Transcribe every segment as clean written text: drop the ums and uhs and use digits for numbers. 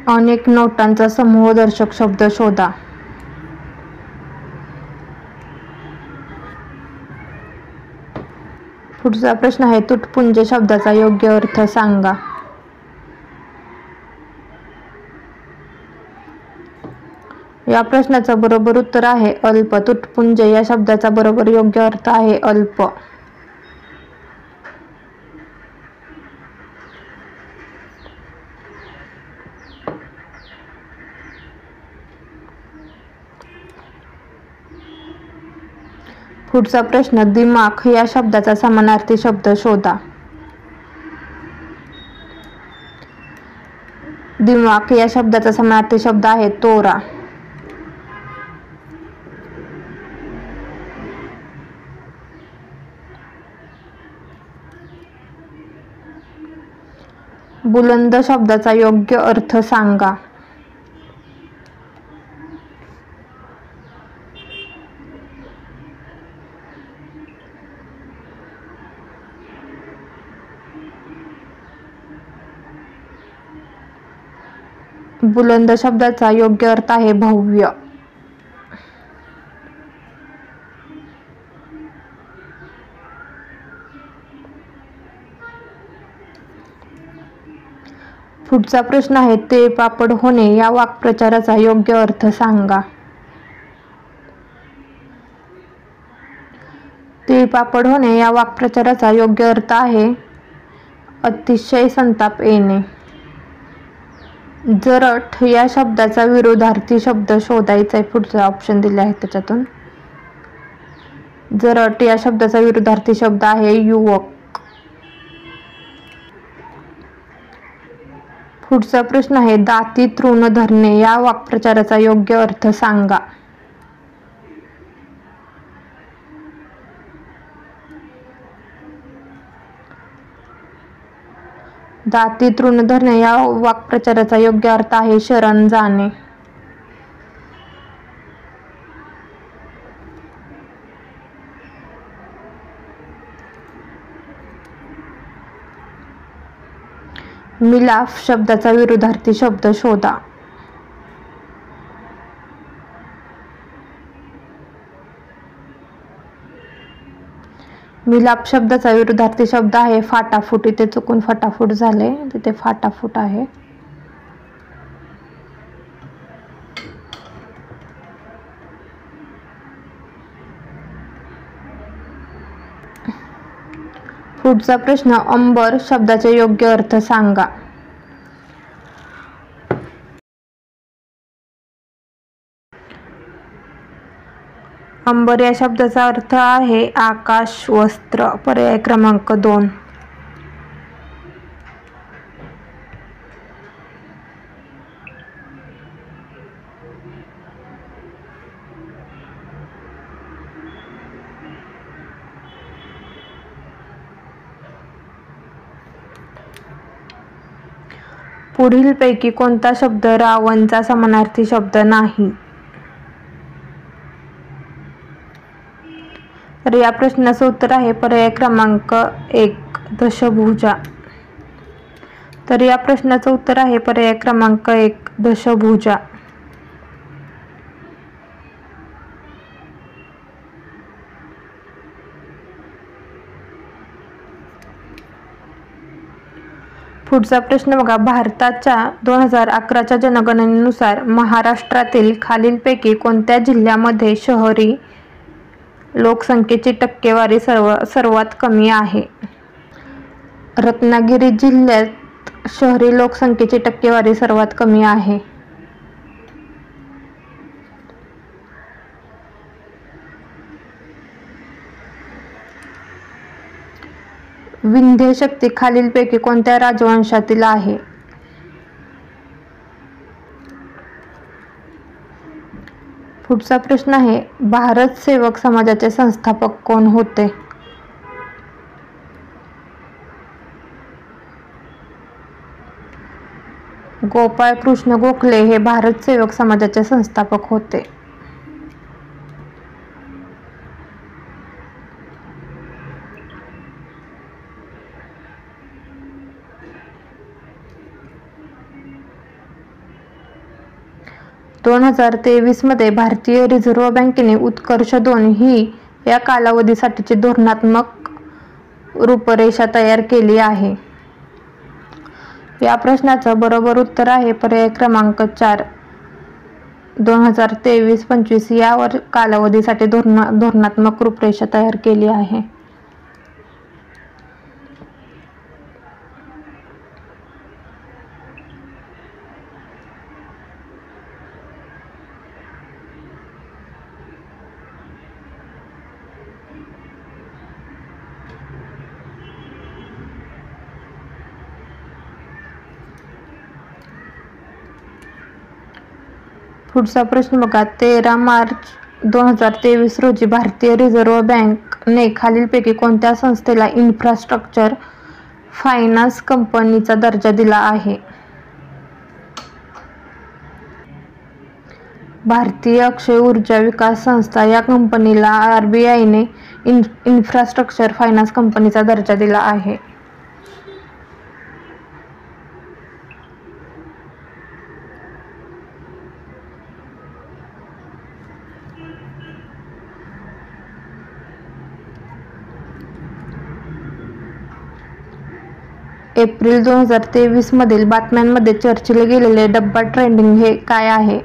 अनेक नोटांचा समूहदर्शक शब्द शोधा. पुढचा प्रश्न आहे, तुटपुंज शब्दाचा योग्य अर्थ सांगा. या प्रश्नाचं बरोबर उत्तर आहे अल्प. तुटपुंज या शब्दाचा बरोबर योग्य अर्थ आहे अल्प. पुढचा प्रश्न, दिमाख या शब्दाचा समानार्थी शब्द शोधा. दिमाख या शब्दाचा समानार्थी शब्द आहे तोरा. बुलंद शब्दाचा योग्य अर्थ सांगा. बुलंद शब्दाचा योग्य अर्थ आहे भव्य. पुढचा प्रश्न आहे, तिळपापड होणे या वाक्प्रचाराचा योग्य अर्थ सांगा. तिळपापड होणे या वाक्प्रचाराचा योग्य अर्थ आहे अतिशय संताप येणे. जरठ या शब्दाचा विरोधार्थी शब्द शोधायचा आहे. पुढचा ऑप्शन दिले आहे त्याच्यातून. जरठ या शब्दाचा विरोधार्थी शब्द आहे युवक. पुढचा प्रश्न आहे, दाती तृण धरणे या वाक्प्रचाराचा योग्य अर्थ सांगा. दाती तृण धरणे या वाक्प्रचाराचा योग्य अर्थ आहे शरण जाणे. मिलाफ शब्दाचा विरोधार्थी शब्द शोधा. मिलाप शब्दाचा विरोधार्थी शब्द आहे फाटाफूट. इथे चुकून फटाफूट झाले, तिथे फाटाफूट आहे. पुढचा प्रश्न, अंबर शब्दाचे योग्य अर्थ सांगा. अंबर या शब्दाचा अर्थ आहे आकाश वस्त्र. पर्याय क्रमांक 2. पुढीलपैकी कोणता शब्द रावणचा समानार्थी शब्द नाही? तर या प्रश्नाचं उत्तर आहे पर्याय क्रमांक 1 दशभुजा. तर या प्रश्नाचं उत्तर आहे पर्याय क्रमांक 1 दशभुजा. पुढचा प्रश्न बघा, भारताच्या 2011च्या जनगणनेनुसार महाराष्ट्रातील खालीलपैकी कोणत्या जिल्ह्यामध्ये शहरी लोकसंख्येची टक्केवारी सर्वात कमी आहे? रत्नागिरी जिल्ह्यात शहरी लोकसंख्येची टक्केवारी सर्वात कमी आहे. विंध्य शक्ती खालीलपैकी कोणत्या राजवंशातील आहे? पुढचा प्रश्न आहे, भारत सेवक समाजाचे संस्थापक कोण होते? गोपाळ कृष्ण गोखले हे भारत सेवक समाजाचे संस्थापक होते. 2023 भारतीय रिझर्व्ह बँकेने उत्कर्ष 2 ही या कालावधीसाठीची धोरणात्मक रूपरेषा तयार केली आहे. या प्रश्नाचं बरोबर उत्तर आहे पर्याय क्रमांक 4. 2023-25 या कालावधीसाठी धोरणात्मक रूपरेषा तयार केली आहे. पुढचा प्रश्न बघा. 13 मार्च 2023 रोजी भारतीय रिझर्व्ह बँकने खालीलपैकी कोणत्या संस्थेला इन्फ्रास्ट्रक्चर फायनान्स कंपनीचा दर्जा दिला आहे? भारतीय अक्षय ऊर्जा विकास संस्था या कंपनीला RBIने इन्फ्रास्ट्रक्चर फायनान्स कंपनीचा दर्जा दिला आहे. एप्रिल 2023 मधील बातम्यांमध्ये चर्चिले गेलेले डब्बा ट्रेंडिंग हे काय आहे?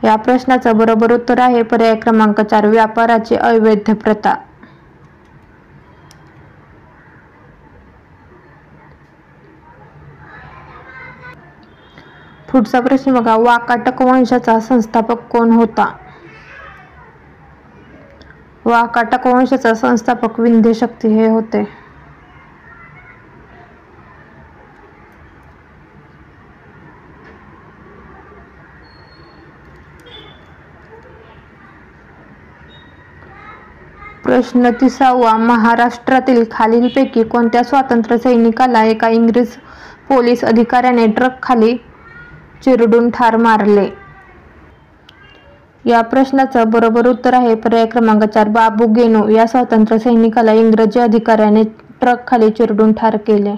या प्रश्नाचं बरोबर उत्तर आहे पर्याय क्रमांक 4. व्यापाराची अवैध प्रथा. पुढचा प्रश्न बघा. वाकाटक वंशाचा संस्थापक कोण होता? वाकाटक वंशाचा संस्थापक विंध्य शक्ती हे होते. प्रश्न 30. महाराष्ट्रातील खालीलपैकी कोणत्या स्वातंत्र्य सैनिकाला एका इंग्रज पोलीस अधिकाऱ्याने ट्रक खाली चिरडून ठार मारले? या प्रश्नाचं बरोबर उत्तर आहे पर्याय क्रमांक 4. बाबू गेनू या स्वातंत्र्य सैनिकाला इंग्रजी अधिकाऱ्याने ट्रक खाली चिरडून ठार केले.